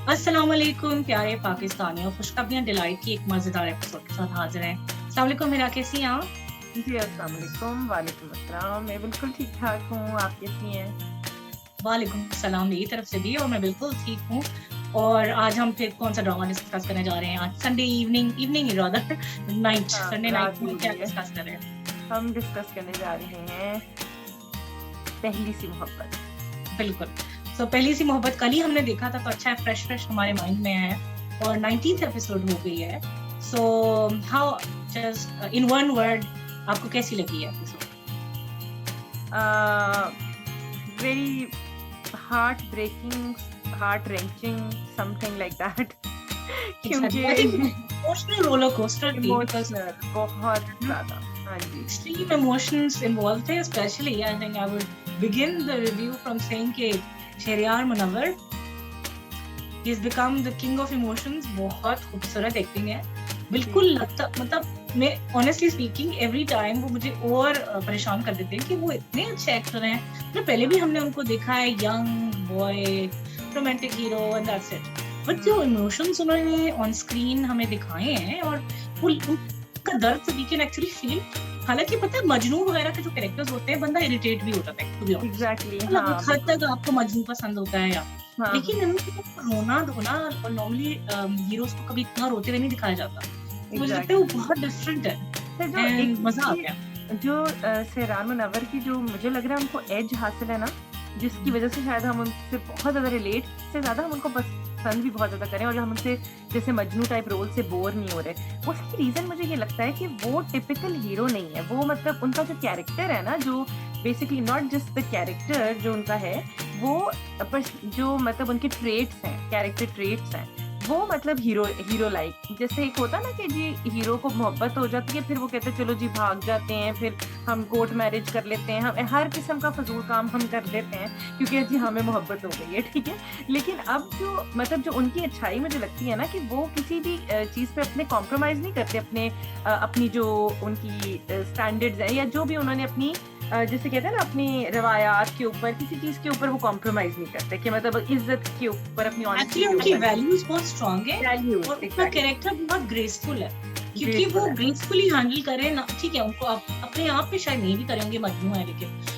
अस्सलाम वालेकुम प्यारे पाकिस्तानियों, खुशखबरियाँ डिलाइट की एक मज़ेदार एपिसोड के साथ हाज़िर हैं। अस्सलाम वालेकुम मीरा, कैसी हैं आप? जी, अस्सलाम वालेकुम। वालेकुम अस्सलाम। मैं बिल्कुल ठीक-ठाक हूँ, आप कैसी हैं? वालेकुम सलाम मेरी तरफ से भी और मैं बिल्कुल ठीक हूँ। और आज हम फिर कौन-सा ड्रामा डिस्कस करने जा रहे हैं? आज Sunday evening evening rather night हाँ, संडे रात नाइट भी में हो क्या गई है। डिस्कस कर रहे हैं? हम डिस्कस करने जा रहे हैं पहली सी मोहब्बत। बिल्कुल। सो पहली सी मोहब्बत कल ही हमने देखा था तो अच्छा है फ्रेश हमारे माइंड में है और 19th एपिसोड हो गई है। So how just in one word आपको कैसी लगी है episode? Uh, very heart breaking, heart wrenching something like that exactly I think क्योंकि इमोशनल रोलर कोस्टर थी बिकॉज़ इमोशनल बहुत ज़्यादा। हाँ जी। extreme emotions involved थे especially I think I would begin the review from saying कि Shahryar Munawwar he has become the king of emotions बहुत खूबसूरत acting है जी, बिल्कुल लगता मतलब मैं honestly speaking every time वो मुझे और परेशान कर देते हैं कि वो इतने अच्छे एक्टर हैं मतलब पहले भी हमने उनको देखा है young boy romantic hero and that's it but जो हुँ, इमोशंस उन्होंने ऑन स्क्रीन हमें दिखाए हैं और वो उनका दर्द वी कैन एक्चुअली फील हालांकि पता है मजनू वगैरह के जो कैरेक्टर्स होते हैं बंदा इरिटेट भी हो जाता है टू बी ऑनेस्ट एग्ज़ैक्टली मतलब हाँ, एक हद बिल्कुल। तक आपको मजनू पसंद होता है या हाँ, लेकिन हाँ, इनमें रोना धोना और नॉर्मली हीरोज को कभी इतना रोते हुए नहीं दिखाया जाता तो मुझे लगता है वो एग्ज़ैक्टली। बहुत डिफरेंट है तो जो एक एंड मजा आ उनकी गया जो शेरान मुनव्वर की जो मुझे लग रहा है उनको एज हासिल है ना, जिसकी वज़ह से शायद हम उनसे बहुत ज़्यादा रिलेट से ज़्यादा हम उनको पसंद भी बहुत ज़्यादा करें और हम उनसे जैसे मजनू टाइप रोल से बोर नहीं हो रहे। उसकी रीज़न मुझे ये लगता है कि वो टिपिकल हीरो नहीं है। वो मतलब उनका जो कैरेक्टर है ना, जो basically not just the character जो उनका है, वो बस जो मतलब उनके ट्रेट्स हैं, कैरेक्टर ट्रेट्स हैं, वो मतलब हीरो लाइक जैसे एक होता ना कि जी हीरो को मोहब्बत हो जाती है फिर वो कहते हैं चलो जी भाग जाते हैं फिर हम कोर्ट मैरिज कर लेते हैं हम हर किस्म का फजूल काम हम कर लेते हैं क्योंकि जी हमें मोहब्बत हो गई है ठीक है लेकिन अब जो मतलब जो उनकी अच्छाई मुझे लगती है ना कि वो किसी भी चीज़ पे अपने कॉम्प्रोमाइज़ नहीं करते अपने अपनी जो उनकी स्टैंडर्ड्स हैं या जो भी उन्होंने अपनी जैसे कहते हैं ना अपनी रवायात के ऊपर किसी चीज़ के ऊपर वो कॉम्प्रोमाइज़ नहीं करते कि मतलब इज़्ज़त के ऊपर अपनी ऑनेस्टी एक्चुअली के उनकी ऊपर वैल्यूज बहुत स्ट्रांग है वैल्यूज़ और उनका एग्ज़ैक्टली कैरेक्टर बहुत ग्रेसफुल है क्योंकि वो ग्रेसफुल है। ग्रेसफुली हैंडल करे ना ठीक है उनको अपने आप पे शायद नहीं भी करेंगे मजनू है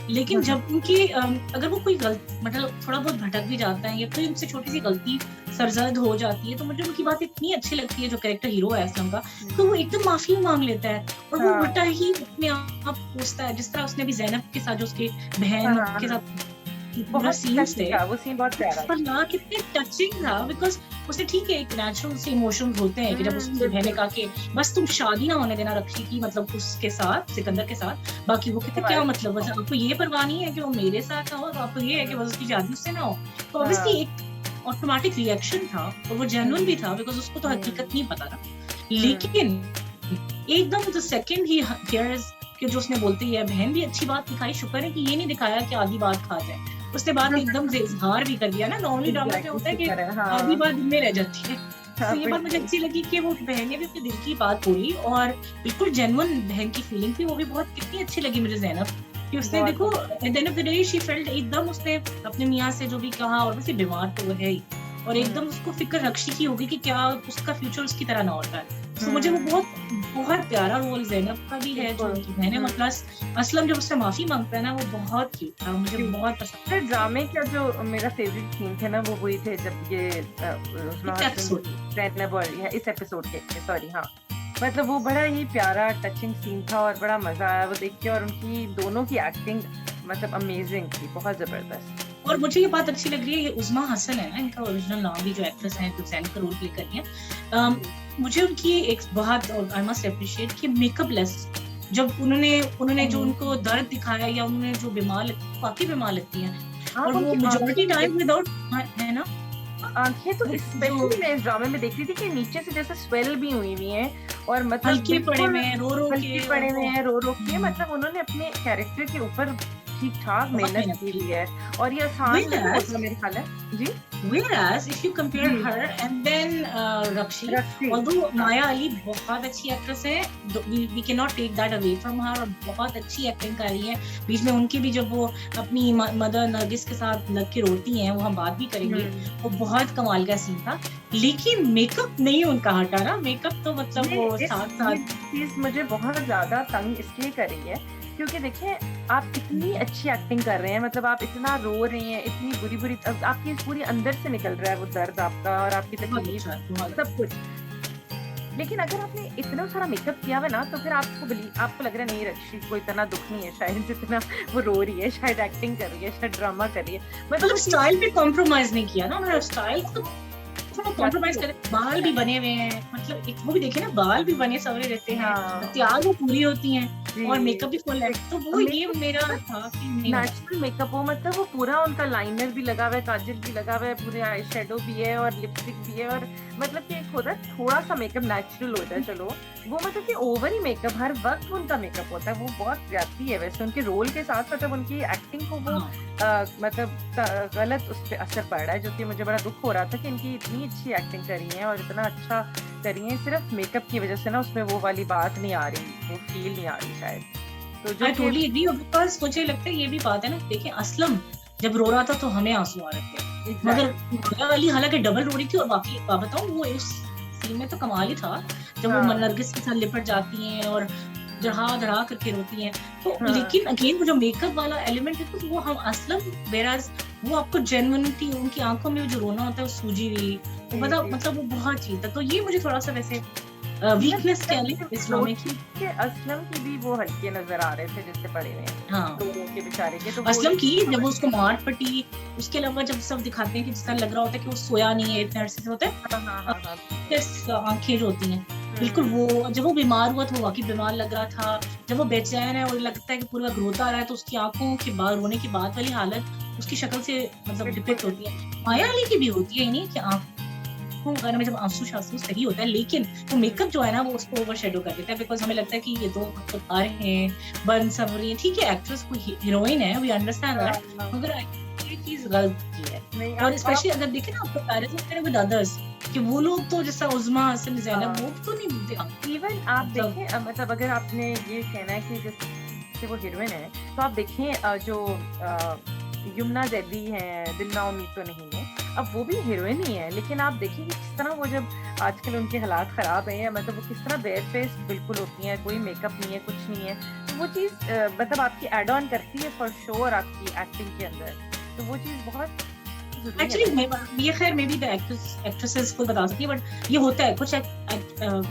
लेकिन हुँ, हुँ। जब उनकी अगर वो कोई गलत मतलब थोड़ा बहुत भटक भी जाता है या कोई उनसे छोटी सी गलती सरजद हो जाती है तो मुझे उनकी बात इतनी अच्छी लगती है जो कैरेक्टर हीरो है असलम का तो वो हुँ। एकदम माफी मांग लेता है और वो हाँ। उल्टा ही अपने आप पूछता है जिस तरह उसने अभी जैनब के साथ जो उसकी हाँ, बहन हाँ, के हाँ। साथ पूरा बहुत सीन्स टची थे था, वो सीन बहुत प्यारा था। वरना कितने टचिंग था बिकॉज़ उसने ठीक है एक नेचुरल से इमोशंस होते हैं कि जब हुँ, उसकी बहन ने बिल्कुल। कहा कि बस तुम शादी ना होने देना रक्षी की मतलब उसके साथ सिकंदर के साथ बाकी वो कहते क्या वाइफ मतलब बस आपको ये परवाह नहीं है कि वो मेरे साथ ना हो तो आपको ये है कि हुँ, बस उसकी शादी उससे ना हो तो हाँ। ऑब्वियसली एक ऑटोमेटिक रिएक्शन था और वो जेन्युइन भी हुँ, था बिकॉज़ उसको तो हकीकत हुँ, नहीं पता था हुँ। लेकिन एकदम द सेकंड ही हियर्स कि जो उसने बोलते ही है बहन भी अच्छी बात दिखाई शुक्र है कि ये नहीं दिखाया कि आधी बात खा जाए उसने बात एकदम से इज़हार भी कर दिया ना नॉर्मली ड्रामा में एग्ज़ैक्टली होता है कि शुक्र है, आधी हाँ। बात दिन में रह जाती है। हाँ, तो ये बात मुझे बिल्कुल। अच्छी लगी कि वो बहन ने भी अपने दिल की बात बोली और बिल्कुल जेन्युइन बहन की फीलिंग थी वो भी बहुत कितनी अच्छी लगी मुझे ज़ैनब कि उसने बहुत देखो अच्छी। At the end of the day she felt एकदम उसने अपने मियाँ से जो भी कहा और वैसे बीमार तो वो है ही और हुँ, एकदम उसको फ़िक्र रक्षी की होगी कि क्या उसका फ्यूचर उसकी तरह ना होता है। तो मुझे वो हुँ, बहुत बहुत प्यारा रोल ज़ैनब का भी है जो बिल्कुल। उनकी बहन है और हुँ, प्लस असलम जब उससे माफ़ी माँगता है ना वो बहुत क्यूट था, मुझे क्यों बहुत पसंद फिर आया सीन। ड्रामे का जो मेरा फ़ेवरेट सीन थे ना वो वही थे जब ये उस्मा इस हसन, एपिसोड ज़ैनब और या इस एपिसोड के सॉरी हाँ। मतलब वो बड़ा ही प्यारा टचिंग सीन था और बड़ा मज़ा आया वो देख के और उनकी दोनों की एक्टिंग मतलब अमेज़िंग थी, बहुत ज़बरदस्त। और मुझे ये बात अच्छी लग रही है ये उज़्मा हसन है ना इनका ओरिजिनल नाम भी जो एक्ट्रेस है जो ज़ैनब का रोल प्ले कर रही हैं। जी। मुझे उनकी एक बात और आई मस्ट एप्रिशिएट कि मेकअप लेस जब उन्होंने उन्होंने जो हुँ। उनको दर्द दिखाया या उन्होंने जो बीमार लगती वाक़ई बीमार लगती हैं आप और वो उनकी मेजॉरिटी आँखें टाइम देखिए विदाउट है ना? आँखें तो वो जो स्पेशली मैं इस ड्रामे में देख रही थी कि नीचे से जैसे स्वेल भी हुई हुई हैं और मतलब हल्के पड़े बिल्कुल में रो-रो के हल्के और पड़े हुए वो हैं, रो-रो के मतलब उन्होंने अपने कैरेक्टर के ऊपर ठीक-ठाक बहुत मेहनत मेहनत की की। हुई है और ये आसान नहीं Whereas होता मेरे ख्याल है। जी, Whereas if you compare ji, her and then Rakshi, रस्सी। although हाँ, Maya Ali बहुत अच्छी एक्ट्रेस है, we cannot take that away from her, और बहुत अच्छी एक्टिंग कर रही है। बीच में उनकी भी जब वो अपनी मदर नरगिस के साथ लग के रोती हैं, वो हम बात भी करेंगे, हुँ। वो बहुत कमाल का सीन था। लेकिन मेकअप नहीं उनका हटा ना, मेकअप तो मतलब ये वो इस साथ ये साथ चीज़ मुझे बहुत ज़्यादा तंग इसलिए कर रही है, क्योंकि देखिए आप इतनी अच्छी एक्टिंग कर रहे हैं, मतलब आप इतना रो रहे हैं, इतनी बुरी-बुरी आपकी पूरी अंदर से निकल रहा है वो दर्द आपका और आपकी बहुत तकलीफ, अच्छा है, बहुत सब कुछ। लेकिन अगर आपने इतना सारा मेकअप किया हुआ है ना, तो फिर आपको लग रहा है नहीं रक्षी को इतना दुःख नहीं है शायद जितना वो रो रही है, शायद एक्टिंग कर रही है, शायद ड्रामा कर रही है। मतलब मतलब वो चीज़ स्टाइल पे कॉम्प्रोमाइज नहीं किया ना उन्होंने, स्टाइल को थोड़ा जाती कॉम्प्रोमाइज है। करे, बाल भी बने हुए हैं, मतलब एक वो भी देखिए ना, बाल भी बने सवरे रहते हैं, हाँ, तैयार वो पूरी होती हैं, और जी। मेकअप भी फुल है, एक तो वो ये मेकअप मेरा था कि नहीं होना चाहिए। नेचुरल मेकअप हो, मतलब वो पूरा उनका लाइनर भी लगा हुआ है, काजल भी लगा हुआ है, पूरे आई शेडो भी है और लिपस्टिक भी है और मतलब कि एक होता है थोड़ा-सा मेकअप नेचुरल होता है चलो, वो मतलब कि ओवर ही मेकअप हर वक़्त उनका मेकअप होता है, वो बहुत ज्यादती है वैसे उनके रोल के साथ मतलब उनकी एक्टिंग को वो हाँ, मतलब गलत उस पे असर पड़ रहा है, जो कि मुझे बड़ा दुःख हो रहा था कि इनकी इतनी अच्छी एक्टिंग करी है और इतना अच्छा करी है, सिर्फ मेकअप की वज़ह से ना उसमें वो वाली बात नहीं आ रही, वो फ़ील नहीं आ रही शायद। तो जो आई कि टोटली एग्री, बिकॉज़ मुझे लगता है ये भी बात है ना, देखिए असलम जब रो रहा था तो हमें आँसू आ रहे थे, मगर एग्ज़ैक्टली माया अली हालाँकि डबल रो रही थी, और बाकी बताऊँ वो उस सीन में तो कमाल ही था, जब वो हाँ, नरगिस के साथ लिपट जाती हैं और धड़ा-धड़ा करके रोती हैं। तो हाँ, लेकिन अगेन वो जो मेकअप वाला एलिमेंट है, तो वो हम असलम व्हेयरएज़ वो आपको जेन्युइनिटी उनकी आँखों में जो रोना होता है वो सूजी हुई, वो जी, पता जी। मतलब वो बहुत चीज़ था। तो ये मुझे थोड़ा-सा वैसे इवन वीकनेस कह लें इवन इस ड्रामे की। रोटी के असलम की भी वो हल्के नज़र आ रहे थे जैसे पड़े हुए हैं, हाँ। दोनों के बेचारे के, तो वो असलम एक की जब वो समझ उसको मार पटी, उसके अलावा जब सब दिखाते हैं कि जिस तरह लग रहा होता है कि वो सोया नहीं है, इतने अरसे से होता है, हाँ, हाँ, हाँ, हाँ। यस आँखें जो होती हैं, बिल्कुल हुँ, वो जब वो बीमार हुआ तो वाक़ई बीमार लग रहा था। जब वो बेचैन है और लगता है कि पूरा ग्रोथ आ रहा है, तो उसकी आँखों के बाद रोने के बाद वाली हालत उसकी शक्ल से मतलब बिल्कुल, डिपिक्ट होती है। बिल्कुल। माया जी। अली की भी होती है, ये नहीं कि आँखों वगैरह में जब आँसू-शाँसू सही होता है, लेकिन वो हुँ, मेकअप जो है ना वो उसको ओवरशैडो कर देता है, बिकॉज़ हमें लगता है कि ये 2 मतलब आ रहे हैं, बन-सवर रही हैं, ठीक है एक्ट्रेस कोई हीरोइन है, वी अंडरस्टैंड हाँ, दैट, हाँ। मगर ये चीज़ गलत की है। नहीं और आप स्पेशली अगर देखें ना आप कंपैरिज़न करें विद अदर्स, कि वो लोग तो जैसा उज़मा, हसन, ज़ैनब वो हाँ। तो नहीं इवन आप मतलब देखें मतलब अगर आपने ये कहना है कि जैसे वो हीरोइन है, तो आप देखें जो यमुना ज़ैदी हैं, दिल ना उम्मीद तो नहीं है, अब वो भी हीरोइन ही है, लेकिन आप देखिए कि किस तरह वो जब आजकल उनके हालात ख़राब हैं, मतलब वो किस तरह बेयर फेस बिल्कुल होती हैं, कोई मेकअप नहीं है, कुछ नहीं है। तो वो चीज़ मतलब आपकी ऐड ऑन करती है फॉर श्योर आपकी एक्टिंग के अंदर। तो वो चीज़ बहुत ज़रूरी है एक्चुअली ना। ये खैर मे बी द एक्ट्रेसेस को बता सकती है, बट ये होता है कुछ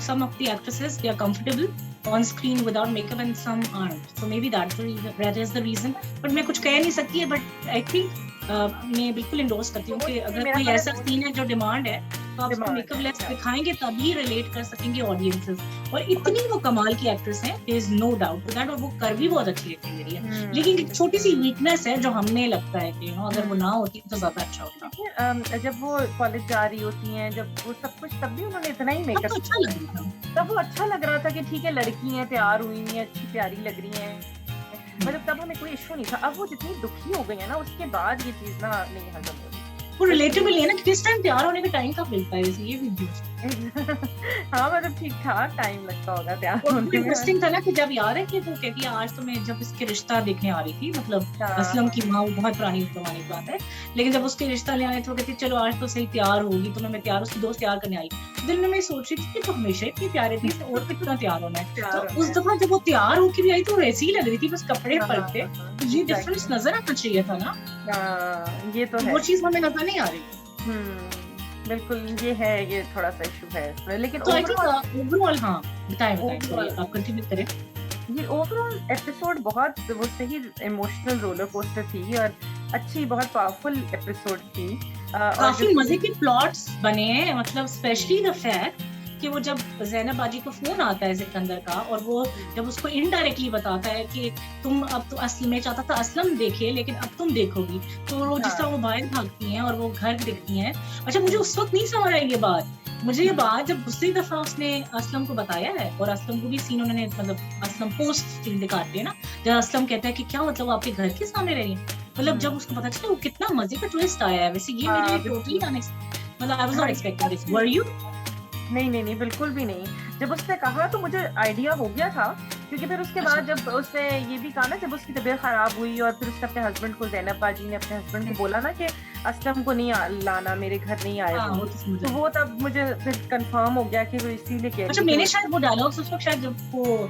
some of the actresses they are comfortable on screen without makeup and some aren't, so maybe that is the reason, but मैं कुछ कह नहीं सकती है, बट आई थिंक मैं बिल्कुल इंडोर्स करती तो हूँ वो कि चीज़ अगर मेरा कोई ख्याल है ऐसा वो सीन है जो डिमांड है, तो आप उसको डिमांड मेकअप है। लेस या दिखाएंगे तभी रिलेट कर सकेंगे ऑडियंसेस, और और इतनी वो कमाल की एक्ट्रेस है, there is no doubt that, और वो कर भी बहुत अच्छी लगती है। लेकिन एक छोटी सी बिल्कुल। वीकनेस है जो हमने लगता है कि अगर वो हुँ। ना होती तो ज्यादा अच्छा होता। देखिए जब वो कॉलेज जा रही होती हैं, जब वो सब कुछ तब भी उन्होंने इतना ही तब मेकअप तो अच्छा किया लग रहा था। था। तब वो अच्छा लग रहा था कि ठीक है लड़की हैं, तैयार हुई हुई हैं, अच्छी प्यारी लग रही हैं। हुँ। मतलब तब हमें कोई इश्यू नहीं था। अब वो जितनी दुखी हो गई है ना उसके बाद ये चीज़ ना नहीं हज़म हो रही। वो तो इसलिए रिलेटेबल नहीं है ना कि किस टाइम तैयार होने का टाइम कब मिलता है, वैसे ये भी पूछ। हाँ, मतलब ठीक-ठाक टाइम लगता होगा तैयार और वो होने में। इंटरेस्टिंग था ना कि जब याद है कि वो कहती है आज तो मैं जब इसके रिश्ता देखने आ रही थी, मतलब हाँ, असलम हाँ। की माँ, वो बहुत पुरानी ज़माने की बात है। लेकिन जब उसके रिश्ता ले आए तो वो कहती है चलो आज तो सही तैयार होगी, तो मैं तैयार, उसकी दोस्त तैयार करने आई। दिल में मैं सोच रही थी कि तो हमेशा इतनी प्यारे थी, इसने और कितना तैयार होना है। तो तैयार होना उस है। दफ़ा जब वो तैयार होके भी आई तो वो वैसी ही लग रही थी, बस कपड़े हाँ, फर्क थे। हाँ, हाँ। तो ये डिफरेंस एग्ज़ैक्टली। नज़र आना चाहिए था ना, हाँ, ये तो वो है। चीज़ हमें नज़र नहीं आ रही। बिल्कुल ये है, ये थोड़ा-सा इश्यू है इसमें। लेकिन तो आई थिंक ओवरऑल ओवरऑल हाँ, बताएँ सॉरी ओवरऑल आप कंटिन्यू करें। ये ओवरऑल एपिसोड बहुत वो सही इमोशनल रोलर कोस्टर थी और अच्छी बहुत पावरफुल एपिसोड थी। और जो काफ़ी मज़े कि के प्लॉट्स बने हैं, मतलब स्पेशली द फैक्ट कि वो जब ज़ैनब बाजी को फ़ोन आता है सिकंदर का, और वो जब उसको इनडायरेक्टली बताता है कि तुम अब तो असल में चाहता था असलम देखे, लेकिन अब तुम देखोगी। तो वो जिस तरह हाँ, वो बाहर भागती हैं और वो घर दिखती हैं। अच्छा मुझे उस वक़्त नहीं समझ आई ये बात मुझे ये बात जब दूसरी दफा उसने असलम को बताया है, और असलम को भी सीन उन्होंने मतलब असलम पोस्ट सीन दिखाते हैं ना, जब असलम कहता है कि क्या मतलब आपके घर के सामने रह रही है, मतलब जब उसको पता चला वो कितना मजे का ट्विस्ट आया है। वैसे ये मेरे हाँ, लिए टोटली बिल्कुल। अनएक्सपेक्टेड, मतलब आई वाज नॉट हाँ, एक्सपेक्टिंग दिस, वर यू? नहीं, बिल्कुल भी नहीं। जब उसने कहा तो मुझे आइडिया हो गया था, क्योंकि फिर उसके अच्छा, बाद जब उसने ये भी कहा ना, जब उसकी तबीयत खराब हुई और फिर उसने अपने हस्बैंड को, ज़ैनब बाजी ने अपने हस्बैंड को बोला ना कि असलम को नहीं लाना, मेरे घर नहीं आए हाँ वो। वो तो समझ तो रही हूँ। वो तब मुझे फिर कंफर्म हो गया कि वो इसीलिए कह रही अच्छा, है कि वो मैंने शायद वो डायलॉग्स उस वक्त शायद जब वो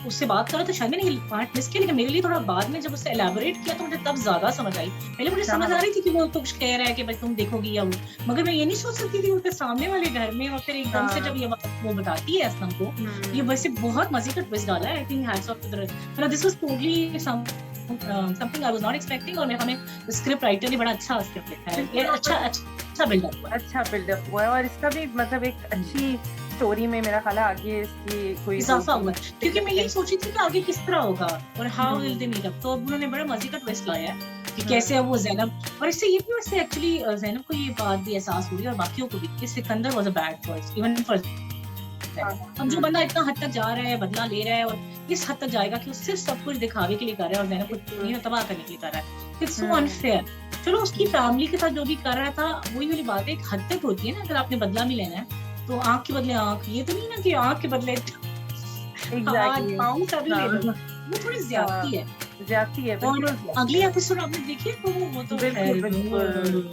उससे बात करा तो शायद मैंने ये पार्ट मिस किया, लेकिन मेरे लिए थोड़ा बाद में जब उससे एलैबोरेट किया तो मुझे तब ज्यादा समझ आई। पहले मुझे अच्छा, समझ आ हाँ। रही थी कि वो तो कुछ कह रहा है कि भाई तुम देखोगी या वो, मगर मैं ये नहीं सोच सकती थी उसके सामने वाले घर में, और फिर एकदम से जब हाँ। ये वो बताती है असलम को, ये वैसे बहुत मजे का ट्विस्ट डाला है। I think hats off to the, मतलब this was totally something I was not expecting, और हमें स्क्रिप्ट राइटर ने बड़ा अच्छा स्क्रिप्ट लिखा है, ये बिल्कुल, अच्छा अच्छा बिल्डअप हुआ है। अच्छा बिल्डअप हुआ है, और इसका भी मतलब एक अच्छी स्टोरी में मेरा ख्याल है आगे इसकी कोई इजाफा हुआ है, क्योंकि मैं यही significant- सोची थी कि आगे किस तरह होगा और how will they hmm, meet up, तो अब उन्होंने बड़ा मजे का ट्विस्ट लाया है कि कैसे अब वो ज़ैनब, और इससे ये भी वैसे एक्चुअली ज़ैनब को ये बात भी एहसास हो रही है और बाकियों को भी कि Sikandar was a bad choice even for हाँ, अब जो बंदा इतना हद तक जा रहा है, बदला ले रहा है, और इस हद तक जाएगा कि वो सिर्फ सब कुछ दिखावे के लिए कर रहा है और ज़ैनब को दुनिया तबाह करने के लिए कर रहा है, इट्स सो अनफेयर। चलो उसकी फैमिली के साथ जो भी कर रहा था वही वाली बात है, एक हद तक होती है ना, अगर आपने बदला भी लेना है तो आंख के बदले आंख, ये तो नहीं ना कि आंख के बदले हाथ एग्जैक्टली। पाँव सभी ले लो, हाँ, वो थोड़ी ज्यादती है। ज्यादती है, और बिल्कुल ज्यादती अगली है। एपिसोड आपने देखी है तो वो तो बिल्कुल, खैर बिल्कुल।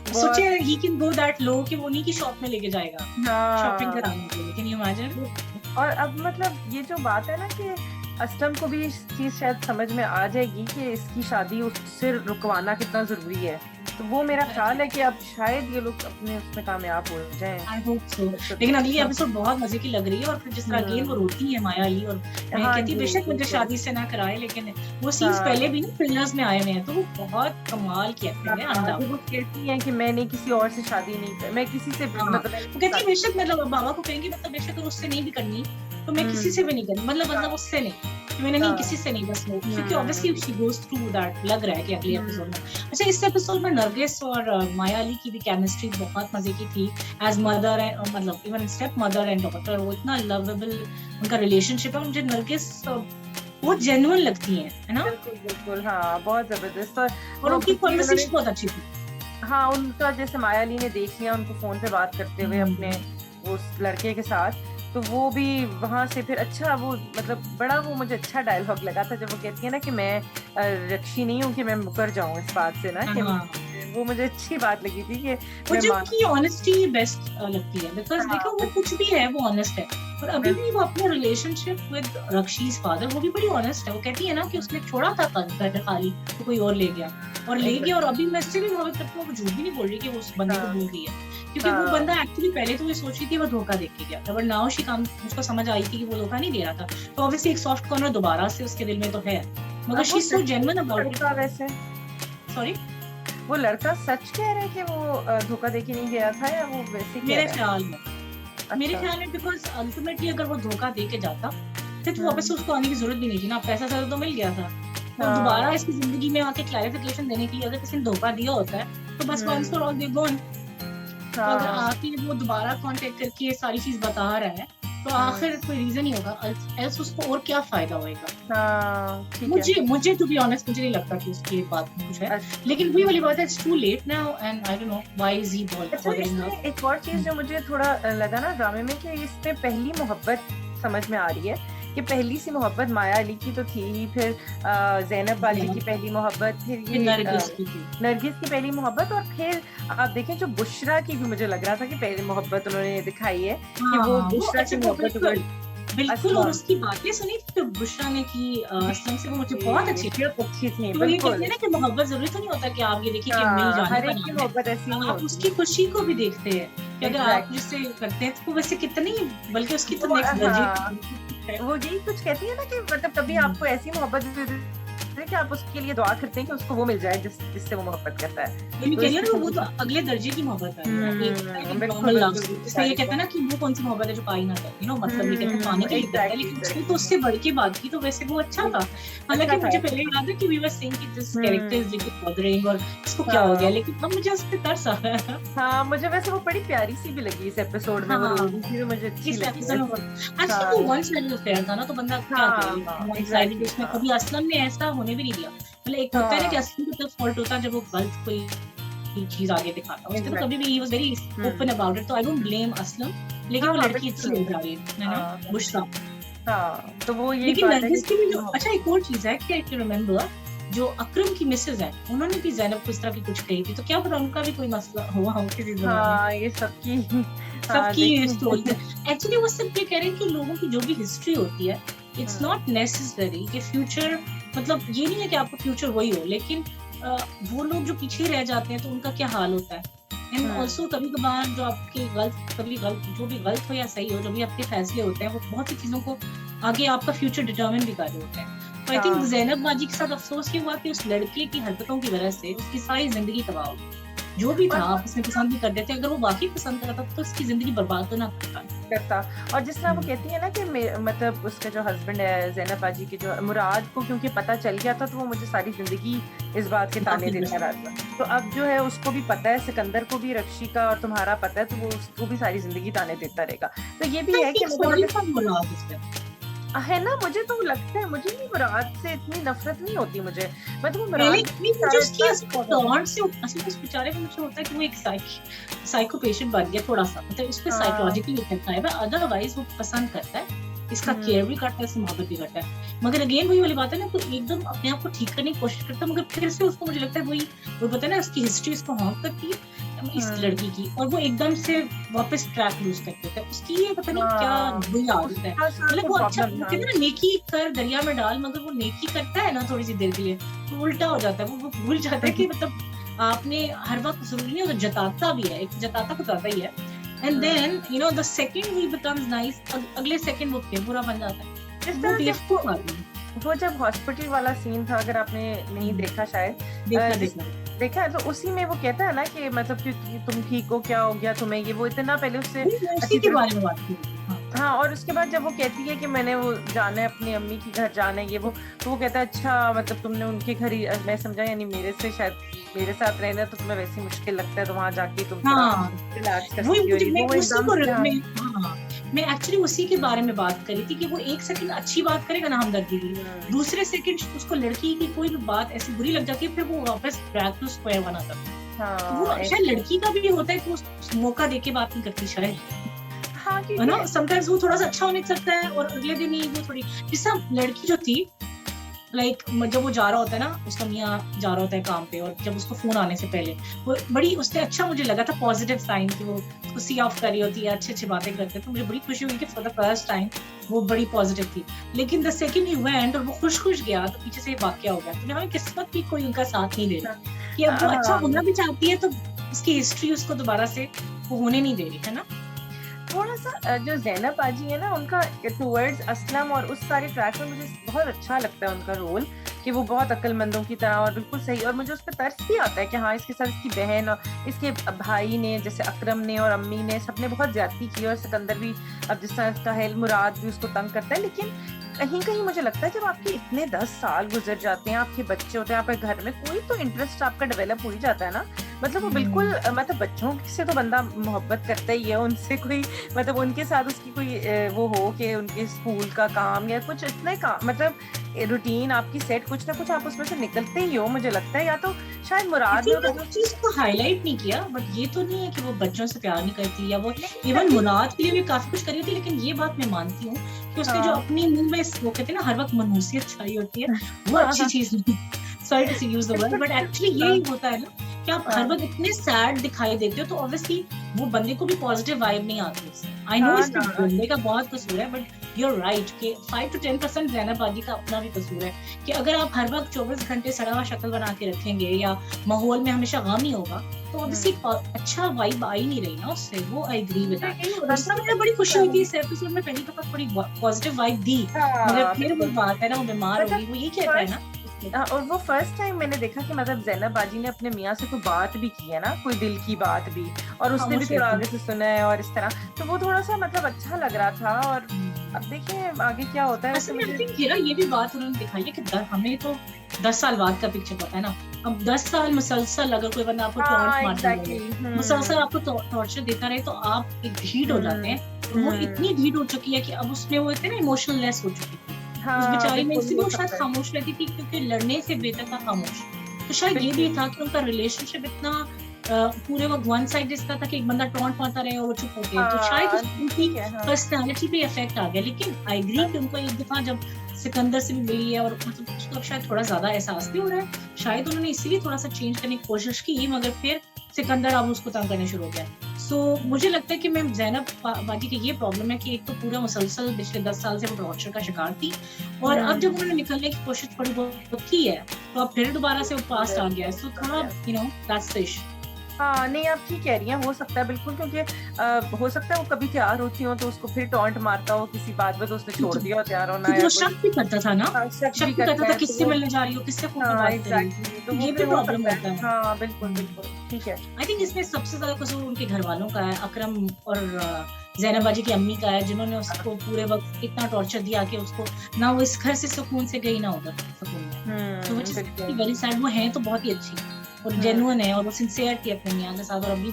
सोचे बहुत he can go that low कि वो उन्हीं की शॉप में लेके जाएगा शॉपिंग हाँ, कराने के लिए, कैन यू इमेजिन? और अब मतलब ये जो बात है ना कि असलम को भी इस चीज शायद समझ में आ जाएगी कि इसकी शादी उससे रुकवाना कितना जरूरी है, तो वो मेरा ख्याल है कि अब शायद ये लोग अपने उसमें कामयाब हो जाएं। I hope so. लेकिन अगली एपिसोड बहुत मजे की लग रही है, और फिर जिस तरह अगेन वो रोती है माया अली, और मैं हाँ कहती जी, बेशक मुझे बिल्कुल। शादी से ना कराए, लेकिन वो सीन्स हाँ, पहले भी ना ट्रेलर्स में आए हुए हैं, तो वो बहुत कमाल की एक्टिंग है, हाँ, अनडाउट। जब वो कहती हैं कि मैंने किसी और से शादी नहीं कर, मैं किसी से हाँ, मतलब वो कहती है बेशक, मतलब बाबा को कहेंगे मतलब बेशक अगर उससे नहीं भी करनी तो मैं किसी से भी नहीं करनी, मतलब उससे नहीं, कि मैंने नहीं किसी से नहीं, बस वो, क्योंकि obviously she goes through that, लग रहा है कि अगले एपिसोड में। अच्छा, इस एपिसोड में नरगिस और माया अली की भी केमिस्ट्री बहुत मजे की थी, एज मदर एंड मतलब even step mother and daughter, वो इतना लवेबल उनका रिलेशनशिप है, मुझे नरगिस बहुत जेन्युइन लगती है ना, बिल्कुल, हाँ, बहुत जबरदस्त। और उनकी क्योंकि कन्वर्सेशन बहुत अच्छी थी। हाँ, उनका जैसे माया अली ने देख लिया उनको फोन पे बात करते हुए अपने उस लड़के के साथ, तो वो भी वहां से फिर अच्छा, वो मतलब बड़ा वो मुझे अच्छा डायलॉग लगा था जब वो कहती है ना कि मैं रक्षी नहीं हूँ कि मैं मुकर जाऊं इस बात से ना, कि हाँ, वो मुझे अच्छी बात लगी थी कि मुझे मैं उनकी ऑनेस्टी बेस्ट लगती है, बिकॉज हाँ, देखो वो कुछ भी है वो ऑनेस्ट है, और अभी भी वो अपने रिलेशनशिप विद रक्षीज फादर वो भी बड़ी ऑनेस्ट है। वो कहती है ना कि उसने छोड़ा था घर खाली तो कोई और ले गया, और अभी मैं इससे भी भावित करती हूँ, वो झूठ भी नहीं बोल रही कि वो उस बंदे को भूल गई है, क्योंकि वो बंदा एक्चुअली पहले तो ये सोच रही थी वो धोखा दे के गया था, बट नाउ शी काम उसको समझ आई थी कि वो धोखा नहीं दे रहा था, तो ऑब्वियसली एक सॉफ्ट कॉर्नर दोबारा से उसके दिल में तो है, मगर she is so genuine about it. वैसे सॉरी, वो लड़का सच कह रहा है कि वो धोखा देके नहीं गया था, या वो वैसे कह मेरे रहा है? ख्याल में अच्छा, बिकॉज अल्टीमेटली अगर वो धोखा दे के जाता फिर तो वापस से उसको आने की जरूरत भी नहीं थी ना, पैसा सारा तो मिल गया था, तो दोबारा इसकी जिंदगी में आके क्लैरिफिकेशन देने के लिए अगर किसी ने धोखा दिया होता है तो बस वंस फॉर ऑल दे गोन, तो अगर आके वो दोबारा कांटेक्ट करके ये सारी चीज बता रहा है तो आखिर कोई रीजन ही होगा, एल्स उसको और क्या फायदा होएगा। हाँ, ठीक है। मुझे टू बी ऑनेस्ट मुझे नहीं लगता कि उसकी बात में कुछ है, लेकिन वही वाली बात है, it's too late now and I don't know why is he अच्छा, बॉदरिंग हर। इसमें एक और चीज जो मुझे थोड़ा लगा ना ड्रामे में, कि इसमें पहली मोहब्बत समझ में आ रही है कि पहली सी मोहब्बत माया अली की तो थी ही, फिर ज़ैनब बाजी की पहली मोहब्बत, फिर ये नरगिस की थी। नरगिस की पहली मोहब्बत, और फिर आप देखें जो बुशरा की भी मुझे लग रहा था कि पहली मोहब्बत उन्होंने दिखाई है कि वो बुशरा की मोहब्त बिल्कुल, और उसकी बातें सुनी थी जो बुशरा ने की असलम से, वो मुझे बहुत अच्छी थी। अच्छी थी, तो ये कहते हैं ना कि मोहब्बत जरूरी तो नहीं होता कि आप ये देखिए कि मिल जाने हर का एक की नाम है, मोहब्बत ऐसी नहीं आप होती। उसकी खुशी को भी देखते हैं कि अगर आप जिससे करते हैं तो वैसे कितनी, बल्कि उसकी तो नेक्स्ट दर्जे वो यही कुछ कहती है ना कि मतलब कभी आपको ऐसी मोहब्बत दे दे कि आप उसके लिए दुआ करते हैं कि उसको वो मिल जाए जिससे वो मोहब्बत करता है। ये तो कह इस रही हूँ ना, वो तो तरीके अगले दर्जे की मोहब्बत है, एक बिल्कुल, नॉर्मल लव। बिल्कुल, जैसे ये कहते हैं ना कि वो कौन सी मोहब्बत है जो पा ही ना करे, मतलब ये कहते हैं पाने के लिए करता है, लेकिन उसने तो उससे बढ़ के बात की, तो वैसे वो अच्छा था। हालांकि मुझे पहले याद है कि वी वर सेइंग कि this character is little bothering और इसको क्या हो गया, लेकिन अब मुझे उस पे तरस आ रहा है। हाँ, मुझे वैसे वो बड़ी प्यारी सी भी लगी इस एपिसोड में, वो रोल भी मुझे अच्छी इस लगी एपिसोड में वैसे। एक्चुअली वो वन साइडेड अफेयर था ना, तो बंदा क्या करे, वन साइडेड उसमें कभी असलम ने ऐसा होने भी नहीं दिया। मतलब एक होता है ना कि असलम का तब फॉल्ट होता है जब वो गलत कोई चीज आगे दिखाता है, उसके तो कभी भी he was very open about it, तो आई डोंट ब्लेम असलम, लेकिन वो लड़की अच्छी हो जा रही है ना, बुशरा। हाँ, तो वो यही लेकिन बात है नरगिस की भी जो कि अच्छा एक और चीज है कि आई कैन रिमेम्बर, जो अकरम की मिसेज है, उन्होंने भी ज़ैनब को इस तरह की कुछ कही थी, तो क्या पता उनका भी कोई मसला हुआ हो किसी जमाने में। हाँ, ये सबकी सबकी स्टोरी देखिए है एक्चुअली। वो सिर्फ ये कह रहे हैं कि लोगों की जो भी हिस्ट्री होती है, इट्स नॉट नेसेसरी कि फ्यूचर, मतलब ये नहीं है कि आपका फ्यूचर वही हो, लेकिन वो लोग जो पीछे रह जाते हैं तो उनका क्या हाल होता है। एंड ऑल्सो कभी कभार जो आपके कभी गलत, जो भी गलत हो या सही हो, जो भी आपके फैसले होते हैं, वो बहुत सी चीजों को आगे आपका फ्यूचर डिटरमिन भी कर रहे होते हैं। तो आई थिंक ज़ैनब बाजी के साथ अफसोस ये हुआ कि उस लड़के की हरकतों की वजह से उसकी सारी जिंदगी तबाह हो गई। जो भी था आप उसमें पसंद भी कर देते, अगर वो वाकई पसंद करता तो उसकी जिंदगी बर्बाद तो ना करता। और जिस तरह वो कहती है ना कि मतलब उसका जो हस्बैंड है ज़ैनब बाजी की, जो मुराद को क्योंकि पता चल गया था, तो वो मुझे सारी जिंदगी इस बात के ताने देता रहा था। तो अब जो है उसको भी पता है, सिकंदर को भी रक्षी का और तुम्हारा पता है, तो वो उसको भी सारी जिंदगी ताने देता रहेगा। तो ये भी है कि है ना, मुझे तो लगता है, मुझे नहीं मुराद से इतनी नफरत नहीं होती मुझे, मतलब वो मुराद से बेचारे को मुझे होता है कि वो एक साइको पेशेंट बन गया थोड़ा सा, मतलब इस पे साइकोलॉजिकली इफेक्ट आया है, अदरवाइज वो पसंद करता है, इसका केयर भी करता है, इससे मोहब्बत भी करता है। मगर अगेन वही वाली बात है ना, तो एकदम अपने आप को ठीक करने की कोशिश करता है, मगर फिर से उसको मुझे लगता है वही वो पता है ना, उसकी हिस्ट्री उसको हॉन्ट करती है इस लड़की की, और वो एकदम से वापस ट्रैक लूज कर देता है। उसकी ये पता नहीं क्या बुरी आदत है, मतलब वो अच्छा कहते हैं ना, नेकी कर दरिया में डाल, मगर वो नेकी करता है ना थोड़ी सी देर के लिए, तो उल्टा हो जाता है, वो भूल जाता है कि मतलब आपने हर वक्त जरूरी नहीं, तो जताता भी है, एक जताता तो जाता ही है, and then you know the second he becomes nice, अगले सेकंड वो फिर बुरा बन जाता है। इस तरह से वो जब हॉस्पिटल वाला सीन था, अगर आपने नहीं देखा शायद देखा है, तो उसी में वो कहता है ना कि मतलब कि तुम ठीक हो, क्या हो गया तुम्हें, ये वो इतना पहले उससे उसी के बारे में बात की। हाँ, और उसके बाद जब वो कहती है कि मैंने वो जाना है अपनी अम्मी की घर जाना है, ये वो, तो वो कहता है अच्छा मतलब तुमने उनके घर ही, मैं समझा यानी मेरे से शायद मेरे साथ रहना तो तुम्हें वैसे मुश्किल लगता है, तो वहाँ जाके तुम रिलैक्स कर सकती हो। मैं एक्चुअली उसी के बारे में बात करी थी कि वो एक सेकंड अच्छी बात करेगा ना हमदर्दी की, दूसरे सेकंड उसको लड़की की कोई भी बात ऐसी बुरी लग जाती है, फिर वो वापस बैक टू स्क्वायर वन आता है। वो शायद लड़की का भी होता है कि वो मौका देके बात नहीं करती शायद, है ना, समटाइम्स वो थोड़ा सा अच्छा होने सकता है और अगले दिन ही वो थोड़ी, जिससे लड़की जो थी लाइक जब वो जा रहा होता है ना, उसका मियाँ जा रहा होता है काम पे, और जब उसको फोन आने से पहले वो बड़ी, उसने अच्छा मुझे लगा था पॉजिटिव साइन कि वो उसको सी ऑफ कर रही होती है, अच्छी अच्छी बातें करते, तो मुझे बड़ी खुशी हुई कि फॉर द फर्स्ट टाइम वो बड़ी पॉजिटिव थी। लेकिन द सेकंड ही वेंट और वो खुश गया, तो पीछे से वाकया हो गया, तो हमें किस्मत भी कोई उनका साथ नहीं दे रहा कि अब वो अच्छा होना भी चाहती है, तो उसकी हिस्ट्री उसको दोबारा से वो होने नहीं दे रही है ना। थोड़ा सा जो ज़ैनब बाजी है ना, उनका टुवर्ड्स असलम और उस सारे ट्रैक में मुझे बहुत अच्छा लगता है उनका रोल, कि वो बहुत अक्लमंदों की तरह और बिल्कुल सही, और मुझे उस पर तरस भी आता है कि हाँ इसके साथ इसकी बहन और इसके भाई ने, जैसे अकरम ने और अम्मी ने, सबने बहुत ज्यादती की, और सिकंदर भी अब जिस तरह का है, मुराद भी उसको तंग करता है। लेकिन कहीं कहीं मुझे लगता है जब आपके इतने 10 साल गुजर जाते हैं, आपके बच्चे होते हैं, आपके घर में कोई तो इंटरेस्ट आपका डेवलप हो ही जाता है ना, मतलब वो बिल्कुल मतलब बच्चों से तो बंदा मोहब्बत करता ही है, उनसे कोई मतलब उनके साथ उसकी कोई वो हो कि उनके स्कूल का काम या कुछ इतने काम, मतलब रूटीन आपकी सेट, कुछ ना कुछ आप उसमें से निकलते ही हो, मुझे लगता है। या तो शायद मुराद ने तो चीज को हाईलाइट नहीं किया, बट ये तो नहीं है कि वो बच्चों से प्यार नहीं करती, या वो इवन मुराद के लिए भी काफी कुछ करी थी, लेकिन ये बात मैं मानती हूँ कि उसने जो अपनी मुंह में वो कहते हैं ना हर वक्त मनहूसियत छाई होती है, वो अच्छी चीज नहीं, sorry to use the word, but actually यही होता है ना कि आप हर वक्त इतने सैड दिखाई देते हो, तो ऑब्वियसली वो बंदे को भी पॉजिटिव वाइब नहीं आती उससे। आई नो इसमें बंदे का बहुत कसूर है, बट यू आर राइट कि 5 to 10% ज़ैनब बाजी का अपना भी कसूर है कि अगर आप हर वक्त 24 घंटे सड़ा हुआ शक्ल बना के रखेंगे या माहौल में हमेशा गम ही होगा, तो ऑब्वियसली अच्छा वाइब आ ही नहीं रही ना उससे। वो आई एग्री विद दैट। दूसरा मुझे बड़ी खुशी हुई थी इस एपिसोड में, पहली दफा थोड़ी पॉजिटिव वाइब दी, मगर फिर वो बात है ना, वो बीमार हो गई, वो ये कहता है ना और वो फर्स्ट टाइम मैंने देखा कि मतलब ज़ैनब बाजी ने अपने मियाँ से कोई बात भी की है ना, कोई दिल की बात भी, और उसने भी खामोश थोड़ा रहती आगे से सुना है और इस तरह, तो वो थोड़ा-सा मतलब अच्छा लग रहा था। और हूँ। अब देखिए आगे क्या होता है, वैसे असल में आई मुझे थिंक हीरा ये भी बात उन्होंने दिखाई है कि हमें तो 10 साल बाद का पिक्चर पता है ना। अब 10 साल मुसलसल अगर कोई बंदा आपको हाँ, टॉन्ट मारता एग्ज़ैक्टली। रहे, मुसलसल आपको टॉर्चर देता रहे, तो आप एक ढीठ हो जाते हुँ, हैं। और वो हुँ। इतनी ढीठ हो चुकी है कि अब उसमें वो इतने ना इमोशनलेस हो चुकी थी। उस हाँ, बेचारी में बिल्कुल इसलिए हो वो शायद सकता है। खामोश रहती थी क्योंकि लड़ने से बेहतर था खामोश। तो शायद ये भी बिल्कुल। था कि उनका रिलेशनशिप इतना पूरे वक़्त वन साइड इसका था कि एक बंदा टॉन्ट मारता रहे और वो चुप हो गए। तो शायद हाँ, उनकी ठीक है, हाँ। पर्सनैलिटी पे इफ़ेक्ट आ गया। लेकिन आई एग्री कि उनको एक दफ़ा जब सिकंदर से भी मिली है और मतलब उसको अब शायद थोड़ा ज़्यादा एहसास भी हो रहा है। शायद उन्होंने इसीलिए थोड़ा-सा चेंज करने की कोशिश की, मगर फिर सिकंदर अब उसको तंग करना शुरू हो गया। सो मुझे लगता है कि मैम ज़ैनब बाजी की ये प्रॉब्लम है कि एक तो पूरा मुसलसल पिछले 10 साल से वो टॉर्चर का शिकार थी, और अब जब हुँ, उन्होंने निकलने की कोशिश थोड़ी बहुत की है, तो अब फिर दोबारा से वो पास्ट आ गया है। सो थोड़ा दैट्स द इश्यू। हाँ, नहीं आप ठीक कह रही हैं, हो सकता है बिल्कुल, क्योंकि हो सकता है वो कभी तैयार होती हो तो उसको फिर टॉन्ट मारता हो किसी बात पे, तो उसने छोड़ दिया हो तैयार होना क्योंकि या वो कुछ। शक भी करता था ना, हाँ, शक शक भी भी करता करते था हैं तो किससे वो। मिलने जा रही हो, किससे फ़ोन पे हाँ, बात कर रही हो, एग्ज़ैक्टली, तो तो वो ये भी फिर हो प्रॉब्लम सकता है। होता है। हाँ, बिल्कुल, हुँ। बिल्कुल, ठीक है। आई थिंक इसमें सबसे ज़्यादा कसूर उनके घरवालों का है, अकरम और ज़ैनब बाजी की अम्मी का है, जिन्होंने उसको पूरे वक़्त इतना टॉर्चर दिया कि उसको ना वो इस घर से सुकून से गई, ना उधर सुकून में। सो व्हिच इज़ बिल्कुल। Very sad. वो हैं तो बहुत ही अच्छी और हुँ, जेन्युइन है और वो सिंसियर थी अपने मियाँ के साथ, और अभी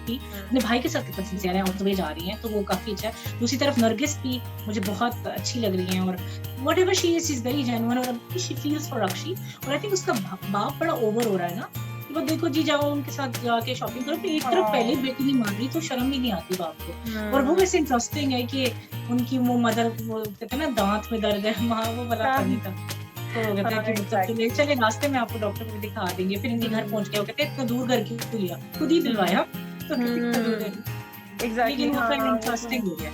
भी हुँ, अपने भाई के साथ कितना सिंसियर है, और दुबई जा रही हैं, तो वो काफ़ी अच्छा है। दूसरी तरफ नरगिस भी मुझे बहुत अच्छी लग रही हैं, और whatever she is very genuine, और अभी शी फील्स फॉर अक्षी। और आई थिंक उसका बाप बड़ा ओवर हो रहा है ना, कि वो देखो जी जाओ उनके साथ जाके शॉपिंग करो, फिर एक तरफ पहले हाँ, बेटी नहीं मान रही तो शर्म भी नहीं आती बाप को। और वो हुँ, वैसे इंटरेस्टिंग है कि उनकी वो मदर, वो कहते हैं ना दाँत में दर्द है, वहाँ वो वाला हाँ, फनी था। तो वो कहता है हाँ, कि मतलब चले एग्ज़ैक्टली। चले रास्ते में आपको डॉक्टर को भी दिखा देंगे, फिर इनके घर हुँ, पहुँच गए, वो कहते हैं इतना दूर घर क्यों लिया? खुद ही हुँ, दिलवाया। तो कहते इतना दूर हुँ, घर, एग्ज़ैक्टली, लेकिन वो फिर हाँ, वो तो है। इंटरेस्टिंग हो गया।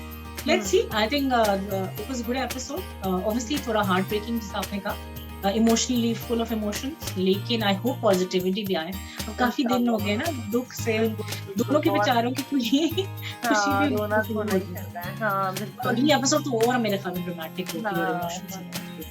Hmm, let's see, I think it was a good episode. Obviously थोड़ा हार्ट ब्रेकिंग जैसा आपने कहा, इमोशनली फुल ऑफ इमोशंस, लेकिन आई होप पॉजिटिविटी भी आए। अब काफ़ी दिन हो गए इंशाअल्लाह। ना दुःख से, बिल्कुल, बिल्कुल, दोनों के बहुत। बेचारों की खुशी खुशी हाँ, भी रोना शुरू धोना हो ही गई। चल रहा है। हाँ, बिल्कुल। अगली एपिसोड तो और मेरे ख्याल में ड्रामेटिक होगी और हाँ, इमोशंस होंगे।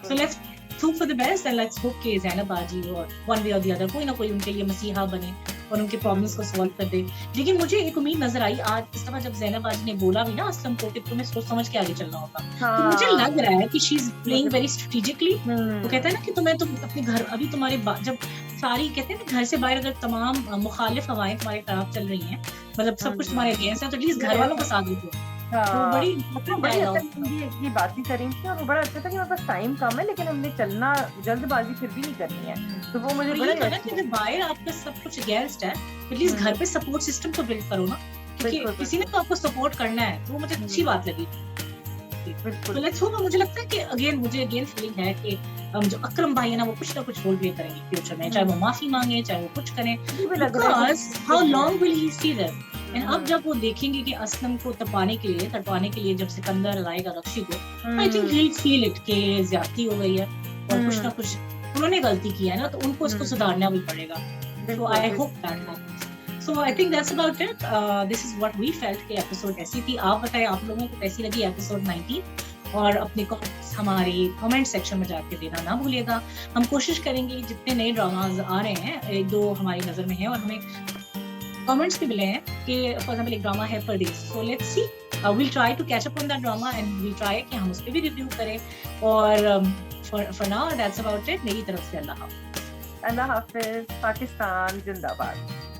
So बिल्कुल। let's hope for the best and let's hope कि ज़ैनब बाजी और one way or the other कोई ना कोई उनके लिए मसीहा बने और उनके प्रॉब्लम्स को सॉल्व कर दे। लेकिन मुझे एक उम्मीद नज़र आई आज इस दफ़ा जब ज़ैनब बाजी ने बोला भी ना असलम को कि तुम्हें सोच समझ के आगे चलना होगा। तो मुझे हाँ, लग रहा है कि शी इज़ मुझे प्लेइंग वेरी स्ट्रैटेजिकली। वो कहते हुँ, हैं ना कि तुम्हें तो अपने घर अभी तुम्हारे जब सारी कहते हैं ना घर से बाहर अगर तमाम मुखालिफ हवाएँ तुम्हारे खिलाफ चल रही हैं, मतलब सब कुछ तुम्हारे हुँ। अगेंस्ट है, तो एटलीस्ट घर वालों का ये साथ दो। तो हाँ, बड़ी वो इम्पोर्टेंट बड़ी अच्छा डायलॉग था। ये बात भी करी थी, और वो बड़ा अच्छा था कि हमारे पास टाइम कम है, लेकिन हमने चलना, जल्दबाज़ी फिर भी नहीं करनी है। तो वो मुझे और बड़ा ये ही था ना कि अच्छा। अगर बाहर आपका सब कुछ अगेंस्ट है, एटलीस्ट घर हुँ, पे सपोर्ट सिस्टम तो बिल्ड करो ना, क्योंकि बिल्कुल, किसी ने बिल्कुल। तो आपको सपोर्ट करना है, तो वो मुझे अच्छी हुँ, बात लगी। तो बिल्कुल। Let's hope. मुझे लगता है कि मुझे अगेन फीलिंग है कि जो अकरम भाई है ना, वो कुछ ना कुछ रोल प्ले करेंगे फ्यूचर में, चाहे वो हुँ, माफी मांगे, चाहे वो कुछ करें, मुझे भी लग रहा है कि बिकॉज हाउ बिल्कुल है। Long will he see them. And अब हुँ, जब वो देखेंगे कि असलम को तड़पाने के लिए जब सिकंदर लाएगा रक्षी को, I think hmm, he will feel it कि ज्यादती हो गई है और कुछ ना हुँ, कुछ उन्होंने गलती की है ना, तो उनको इसको हुँ, सुधारना भी पड़ेगा। So बिल्कुल, I बिल्कुल। hope that happens. So I think that's about it. This is what we felt कि एपिसोड ऐसी थी। आप बताएं आप लोगों को कैसी लगी एपिसोड 19, और अपने कमेंट्स हमारे कमेंट सेक्शन में जाके देना ना भूलिएगा। हम कोशिश करेंगे जितने नए ड्रामाज आ रहे हैं, एक दो हमारी नज़र में है और हमें कमेंट्स भी मिले हैं कि फॉर एग्जांपल एक ड्रामा है परदेस। So let's see, we'll try to catch up on that drama and we'll try कि हम उस पे भी रिव्यू करें। और for now that's about it। मेरी तरफ से अल्लाह हाफ़िज़। अल्लाह हाफ़िज़, पाकिस्तान ज़िंदाबाद।